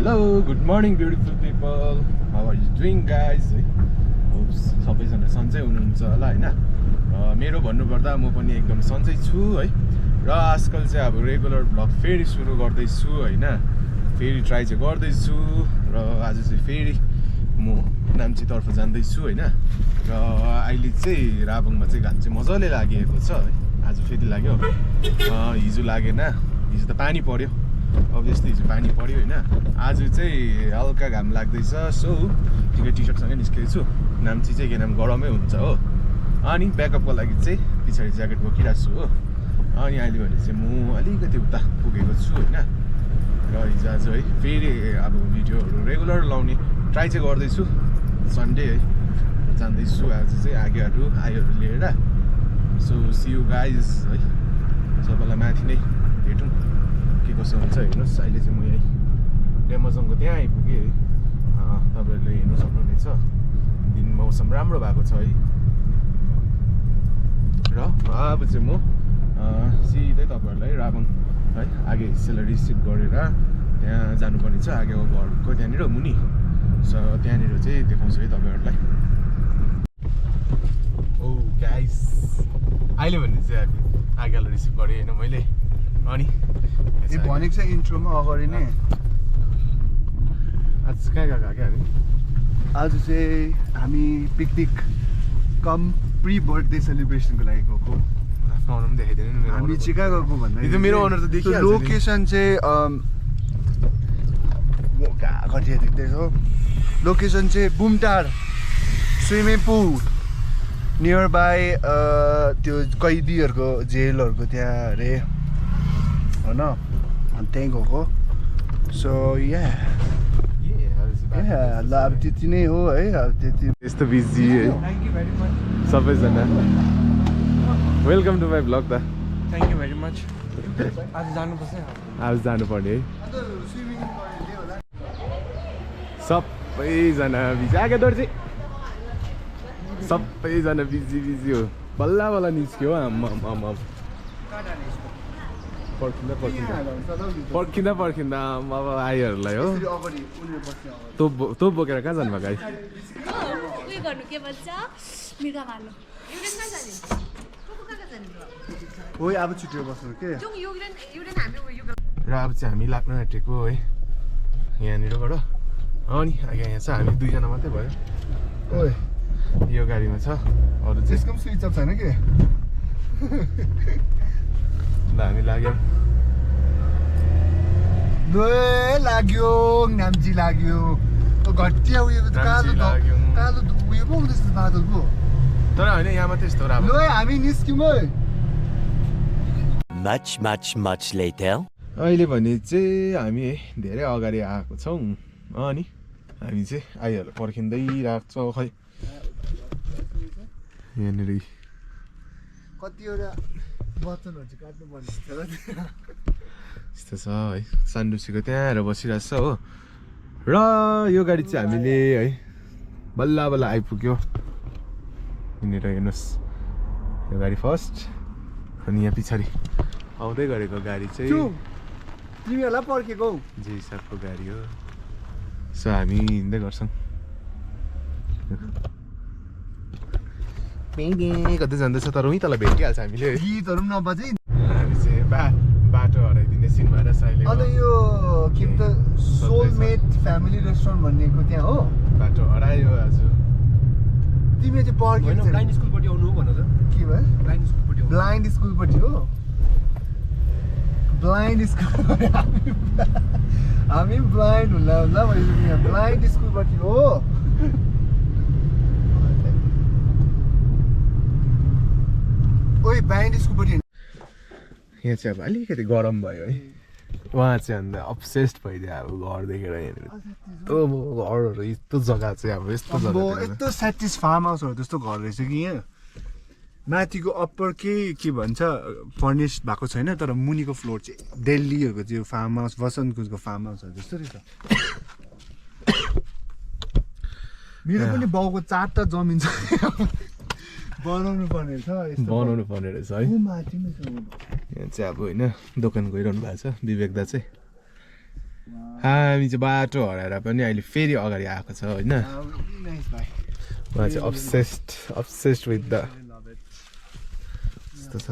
Hello, good morning beautiful people. How are you doing guys? Hope सबैजना सन्चै हुनुहुन्छ होला हैन। मेरो भन्नुपर्दा म पनि एकदम सन्चै छु है। र आजकल चाहिँ अब रेगुलर भ्लग फेरि सुरु गर्दै छु हैन। फेरि ट्राई चाहिँ गर्दै छु र आज चाहिँ फेरि म नाम्ची तर्फ जाँदै छु हैन। र अहिले चाहिँ राबङमा चाहिँ घाम चाहिँ मजाले लागेको छ है। आज फेरि लाग्यो। हिजो लागेन। हिजो त पानी पर्यो। अभियसली हिजो पानी पर्यो हैन। आज चाहिँ हल्का घाम लाग्दैछ। सो ठिकै टी-शर्टसँगै निस्केको छु। नाम्ची चाहिँ किनभने गरमै हुन्छ हो। अनि ब्याकअपको लागि चाहिँ पछाडि ज्याकेट बोकिरहेको छु हो। अनि अहिले भने चाहिँ म अलिकति उता पुगेको छु हैन। र हिजो आज है फेरि अब भिडियोहरू रेगुलर लाउने ट्राई चाहिँ गर्दैछु। सन्डे है जाँदैछु आज चाहिँ आगेहरू लिएर। सो सी यु गाइज है। सबैलाई माथि नै भेटौँ के कसो हुन्छ हेर्नुहोस्। अहिले चाहिँ म यही डेमोजङको त्यहाँ आइपुगेँ है। तपाईँहरूले हेर्नु सक्नुहुनेछ दिन मौसम राम्रो भएको छ है। र अब चाहिँ म सिधै तपाईँहरूलाई राबङ है आगे हिस्सेलाई रिसिभ गरेर त्यहाँ जानुपर्ने छ आगेको घरको त्यहाँनिर मुनि। सो त्यहाँनिर चाहिँ देखाउँछु है तपाईँहरूलाई। ओ गाइस अहिले भने चाहिँ आगेलाई रिसिभ गरेँ होइन मैले। अनि भनेको छ इन्ट्रोमा अगाडि नै आज कहाँ गएको क्या हामी? आज चाहिँ हामी पिकनिक कम प्री बर्थडे सेलिब्रेसनको लागि गएको। आफ्नो अनुहार पनि देखाइदिनु नि। हामी चाहिँ कहाँ गएको भन्दा मेरो अनुहार त देखिहाल्छ। लोकेसन चाहिँ घटिया देख्दैछ। लोकेसन चाहिँ Bumtar swimming pool near by त्यो कैदीहरूको जेलहरूको त्यहाँ अरे होइन। अनि त्यहीँ गएको। सो या ल अब त्यति नै हो है। अब त्यति यस्तो बिजी है सबैजना। वेलकम टु माई ब्लग द। Thank you very much. आज जानुपर्छ आज जानुपर्ने है। सबैजना बिजी आगे दर्जी। सबैजना बिजी हो। बल्ल बल्ल निस्क्यो आम्मा पर्खिँदा अब आइहरूलाई हो। तोप बोकेर कहाँ जानुभयो गाई? ओइ अब छुट्यो बस्नु के। र अब चाहिँ हामी लाग्न आँटेको है यहाँनिरबाट। अनि यहाँ छ हामी दुईजना मात्रै भयो। ओइ यो गाडीमा छ अरू चाहिँ त्यसको पनि स्विच अफ छैन के। ल हामी लाग्यौँ। लाग्यो नाम्ची लाग्यो। घटिया उयो कालो कालो उयो पो हुँदैछ बादल पो। तर होइन यहाँ मात्रै यस्तो राम्रो। ल हामी निस्क्यौँ है। Much later. अहिले भने चाहिँ हामी धेरै अगाडि आएको छौँ। अनि हामी चाहिँ आइहरू पर्खिँदै राख्छौँ। खै यहाँनिर कतिवटा वचनहरू चाहिँ काट्नुपर्ने यस्तो छ है। सान्डुसीको त्यहाँ आएर बसिरहेको छ हो। र यो गाडी चाहिँ हामीले है बल्ल बल्ल आइपुग्यो। यहाँनिर हेर्नुहोस् यो गाडी फर्स्ट। अनि यहाँ पछाडि आउँदै गरेको गाडी चाहिँ तिमीहरूलाई पर्खेको जी साहबको गाडी हो। सो हामी हिँड्दै गर्छौँ। कतै जाँदैछ तर उहीँ तल भेटिहाल्छ हामीले। गीतहरू पनि नबजाइ। हामी चाहिँ बाटो हराइदिने सिन भएर अहिले अन्त यो के भन्छ सोलमेट फ्यामिली रेस्टुरेन्ट भन्नेको त्यहाँ हो। बाटो हरायो आज। तिमी चाहिँ पर्खेको ब्लाइन्ड स्कुलपट्टि आउनु हो भन त। के भयो? ब्लाइन्ड स्कुलपट्टि ब्लाइन्ड स्कुलपट्टि हो। ब्लाइन्ड स्कुल हामी ब्लाइन्ड होला होला भइसक्यो। ब्लाइन्ड स्कुलपट्टि हो। ओइ ब्लाइन्ड स्कुलपट्टि यहाँ चाहिँ अब अलिकति गरम भयो है। उहाँ चाहिँ अन्त अब्सेस्ड भइदियो अब घर देखेर यहाँनिर। यस्तो घरहरू यस्तो जग्गा चाहिँ अब यस्तो जग्गा यस्तो स्याटिस फार्म हाउसहरू जस्तो घर रहेछ कि यहाँ। माथिको अप्पर के भन्छ फर्निस्ड भएको छैन। तर मुनिको फ्लोर चाहिँ दिल्लीहरूको चाहिँ फार्म हाउस वसन्तकुजको फार्म हाउसहरू जस्तो रहेछ। मेरो पनि बाउको 4टा जमिन छ। बनाउनु पर्ने रहेछ है। यहाँ चाहिँ अब होइन दोकान गइरहनु भएको छ विवेक दा चाहिँ। हामी चाहिँ बाटो हराएर पनि अहिले फेरि अगाडि आएको छ होइन उहाँ चाहिँ obsessed with the यस्तो छ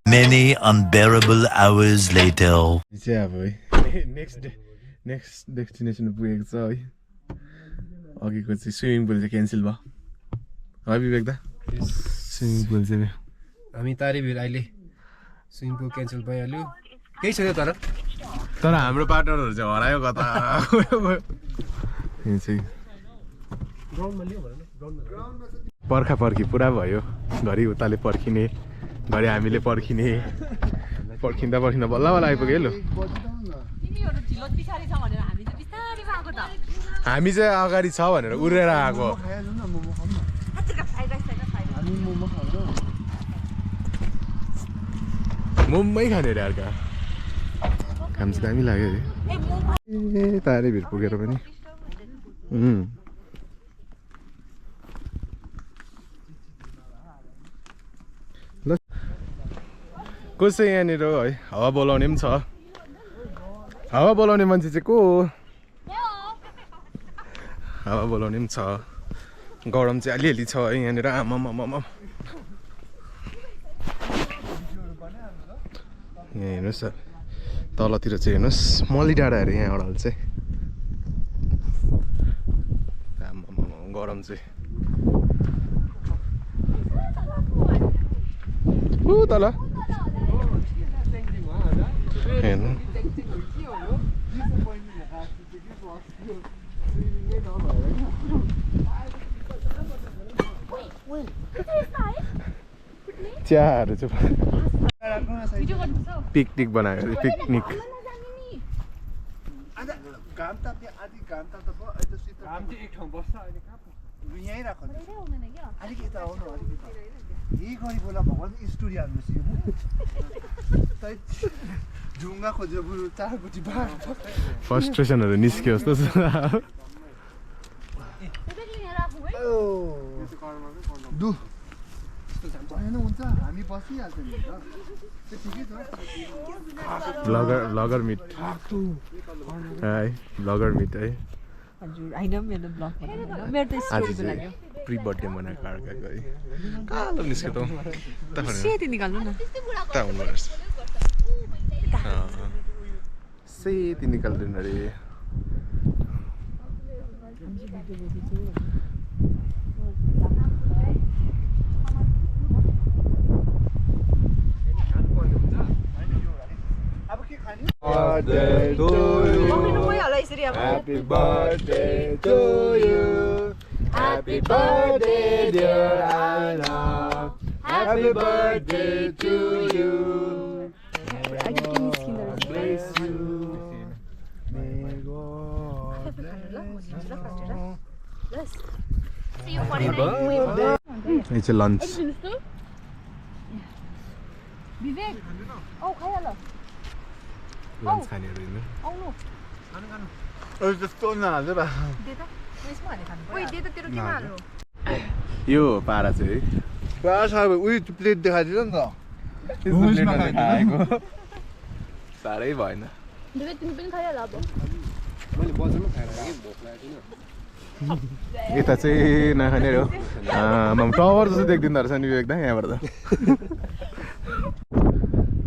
Many unbearable hours later. चाहिँ अब है नेक्स्ट डेस्टिनेसन पुगेको छ है अघिको चाहिँ स्विमिङ पुल चाहिँ क्यान्सल भयो है विवेक दा स्विमिङ पुल चाहिँ हामी तारेभिर अहिले स्विमिङ पुल क्यान्सल भइहाल्यो केही छैन तर हाम्रो पार्टनरहरू चाहिँ हरायो कता यो चाहिँ पर्खा पर्खी पुरा भयो घरि उताले पर्खिने घरि हामीले पर्खिने पर्खिँदा पर्खिँदा बल्ल बल्ल आइपुग्यो ल हामी चाहिँ अगाडि छ भनेर उडेर आएको मोमोमै खाने अरे अर्का काम चाहिँ दामी लाग्यो अरे ए तारै भिड पुगेर पनि ल को चाहिँ यहाँनिर है हावा बोलाउने पनि छ हावा बोलाउने मान्छे चाहिँ को हो हावा बोलाउने पनि छ गरम चाहिँ अलिअलि छ है यहाँनिर आमामामा यहाँ हेर्नुहोस् तलतिर चाहिँ हेर्नुहोस् मली डाँडा अरे यहाँ अडाल चाहिँ आमामामा गरम चाहिँ ऊ तल हेर्नु चियाहरू चाहिँ पिकनिक बनायो अरे पिकनिक फ्रस्ट्रेसनहरू निस्क्यो जस्तो छ ब्लगर मिट है ब्लगर मिट है आज चाहिँ प्री बर्थडे मनाएको अर्काको है कालो निस्क्यो त सेती निकाल्दैन अरे birthday to you. Happy birthday to you. Happy birthday dear Anna. Happy birthday to you. God bless you. May God bless you. See you for dinner. It's a lunch. Vivek. Oh, khayala. Lunch खाने होइन यो पारा चाहिँ plate देखाइदियो नि त साह्रै भएन यता चाहिँ नखाने हो टावर जस्तो देख्दिँदो रहेछ नि विवेक दा यहाँबाट त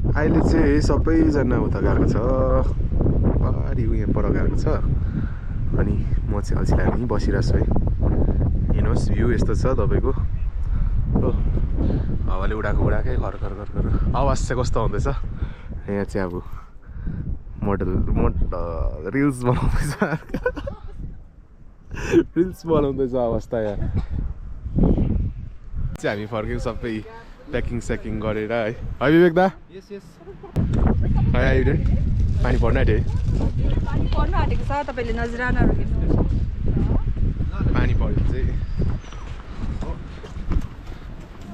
अहिले चाहिँ सबैजना उता गएको छ बारी यहाँ पर गएको छ अनि म चाहिँ अल्छी लागेर यहीँ बसिरहेको छु है हेर्नुहोस् भ्यू यस्तो छ तपाईँको हो हावाले उडाएकै घर आवाज चाहिँ कस्तो आउँदैछ यहाँ चाहिँ अब मोडल रिल्स बनाउँदैछ अवस्था यहाँ चाहिँ हामी फर्क्यौँ सबै प्याकिङ स्याकिङ गरेर है विवेक दा पानी पर्न आँट्यो है पर्न आँटेको छ तपाईँले नजरानाहरू हेर्नुहोस् पानी पऱ्यो चाहिँ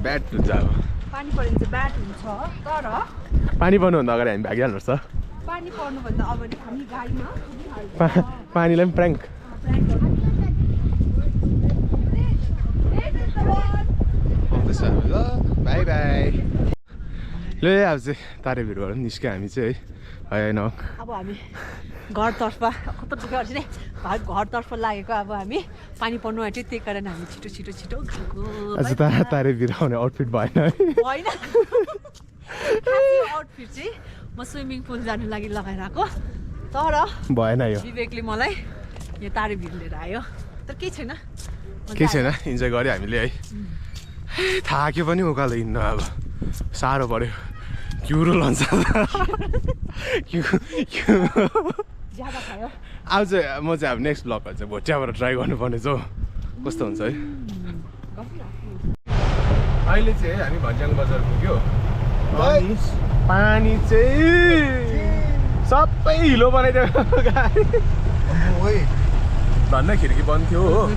ब्याट हुन्छ अब पानी पऱ्यो भने चाहिँ ब्याट हुन्छ तर पानी पर्नुभन्दा अगाडि हामी भागिहाल्नुपर्छ पानी पर्नुभन्दा अगाडि हामी गाडीमा पानीलाई पनि प्र्याङ्क आउँदैछ ल बाई बाई ल अब चाहिँ तारेभिरबाट निस्क्यो हामी चाहिँ है होइन अब हामी घरतर्फ कस्तो दुःख गर्छ नि घरतर्फ लागेको अब हामी पानी पर्नु आँट्यो त्यही कारण हामी छिटो छिटो छिटो गएको आज तारे बिराउने आउटफिट भएन है होइन आउटफिट चाहिँ म स्विमिङ पुल जानु लागि लगाएर आएको तर भएन यो विवेकले मलाई यो तारे भिर लिएर आयो तर केही छैन केही छैन इन्जोय गऱ्यो हामीले है थाक्यो पनि उकालो हिँड्नु अब साह्रो पऱ्यो क्युरो लन्छ ज्यादा खायो अब चाहिँ म चाहिँ अब नेक्स्ट ब्लगहरू चाहिँ भोटियाबाट ट्राई गर्नुपर्ने छ कस्तो हुन्छ है अहिले चाहिँ हामी भन्ज्याङ बजार पुग्यो पानी चाहिँ सबै हिलो बनाइदिएको गाडी धन्न खिड्की बन्द थियो हो यहाँ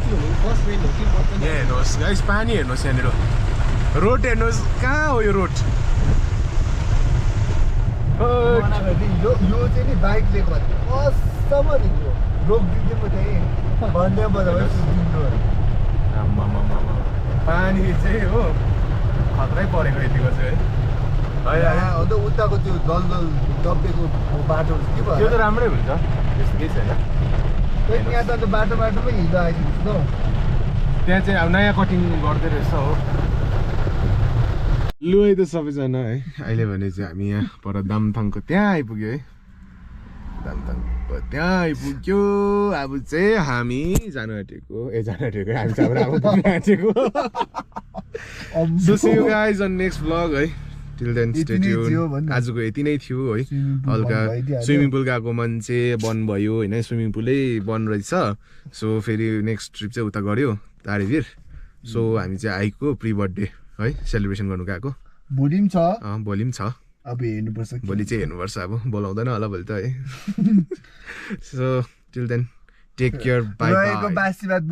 हेर्नुहोस् गाइस पानी हेर्नुहोस् यहाँनिर रोड हेर्नुहोस् कहाँ हो यो रोड यो चाहिँ नि बाइकले गर्दा असम्म रोकिदिन्थ्यो म त्यही भन्दै पानी चाहिँ हो खतरै परेको यतिको चाहिँ है अन्त उताको त्यो दलदल दब्बेको बाटो के भयो त्यो त राम्रै हुन्छ त्यस्तो केही छैन यहाँ त बाटोमै हिँड्दा आइसकेको छ त्यहाँ चाहिँ अब नयाँ कटिङ गर्दै रहेछ हो लु है त सबैजना है अहिले भने चाहिँ हामी यहाँ पर दामथाङको त्यहाँ आइपुग्यो है दामथाङको त्यहाँ आइपुग्यो अब चाहिँ हामी जानु आँटेको हामी चाहिँ अब पुग्नु आँटेको so see you guys on next blog है टिल देन स्टे ट्युन आजको यति नै थियो है हल्का स्विमिङ पुल गएको मान्छे बन्द भयो होइन स्विमिङ पुलै बन्द रहेछ सो फेरि नेक्स्ट ट्रिप चाहिँ उता गऱ्यो तारेभिर सो हामी चाहिँ आइको प्री बर्थडे है सेलिब्रेसन गर्नु गएको भोलि पनि छ भोलि पनि छ अब हेर्नुपर्छ भोलि चाहिँ हेर्नुपर्छ अब बोलाउँदैन होला भोलि त है so till then take care bye bye बासी बात